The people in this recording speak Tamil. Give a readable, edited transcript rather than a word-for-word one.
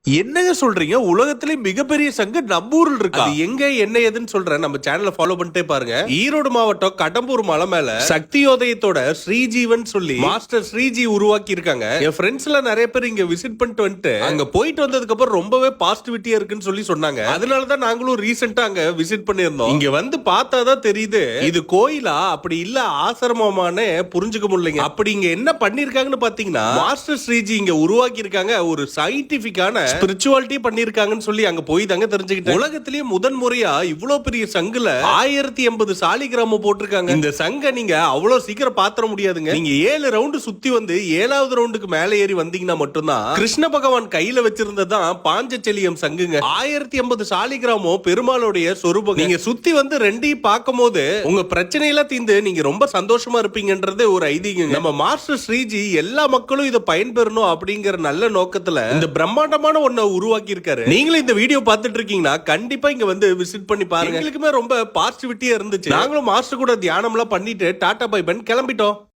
என்னங்க சொல்றீங்க? உலகத்திலே மிகப்பெரிய சங்கு நம்ம ஊர்ல இருக்கா? அது எங்க என்ன ஏதுன்னு சொல்றேன். நம்ம சேனலை ஃபாலோ பண்ணிட்டே பாருங்க. ஈரோடு மாவட்டம் கடம்பூர் மலை மேல சக்தியோதயத்தோட ஸ்ரீஜீவன் சொல்லி மாஸ்டர் ஸ்ரீஜி உருவாக்கி இருக்காங்க. என் ஃப்ரெண்ட்ஸ்ல நிறைய பேர் இங்க விசிட் பண்ணிட்டு வந்துட்டு அங்க போயிட்டு வந்ததுக்கு அப்புறம் ரொம்பவே பாசிட்டிவிட்டியா இருக்குன்னு சொல்லி சொன்னாங்க. அதனாலதான் நாங்களும் ரீசெண்டா அங்க விசிட் பண்ணிருந்தோம். இங்க வந்து பார்த்தாதான் தெரியுது இது கோயிலா அப்படி இல்ல ஆசிரமமானே புரிஞ்சுக்க முடியலைங்க. அப்படி இங்க என்ன பண்ணிருக்காங்கன்னு பாத்தீங்கன்னா மாஸ்டர் ஸ்ரீஜி இங்க உருவாக்கி இருக்காங்க. ஒரு சயின்டிபிக்கான ஸ்பிரிச்சுவாலிட்டி பண்ணிருக்காங்கன்னு சொல்லி அங்க போய் தாங்க தெரிஞ்சுக்கிட்டேன். உலகத்திலேயே முதன் முறையா இவ்வளவு பெரிய சங்குல 1080 சாலிகிராமம் போட்டிருக்காங்க. இந்த சங்க நீங்க அவ்வளவு சீக்கிரம் பாத்திர முடியாதுங்க. நீங்க 7 ரவுண்டு சுத்தி வந்து 7வது ரவுண்டுக்கு மேல ஏறி வந்தீங்கன்னா மட்டும்தான் கிருஷ்ண பகவான் கையில வச்சிருந்ததான் பாஞ்சச்செலியம் சங்குங்க. 1080 சாலிகிராமம் பெருமாளுடைய சொரூபம். நீங்க சுத்தி வந்து ரெண்டையும் பார்க்கும் போது உங்க பிரச்சனையெல்லாம் தீர்ந்து நீங்க ரொம்ப சந்தோஷமா இருப்பீங்கன்றது ஒரு ஐதீகம். நம்ம மாஸ்டர் ஸ்ரீஜி எல்லா மக்களும் இதை பயன்பெறணும் அப்படிங்கிற நல்ல நோக்கத்துல இந்த பிரம்மாண்டமான ஒன்ன உருவாக்கி இருக்காரு. நீங்களும் இந்த வீடியோ பார்த்துட்டு இருக்கீங்கன்னா கண்டிப்பா இங்க வந்து விசிட் பண்ணி பாருங்க. எங்களுக்குமே ரொம்ப பாசிட்டிவிட்டியா இருந்துச்சு. நாங்களும் மாஸ்டர் கூட தியானம் எல்லாம் பண்ணிட்டு டாடா பை பை கிளம்பிட்டோம்.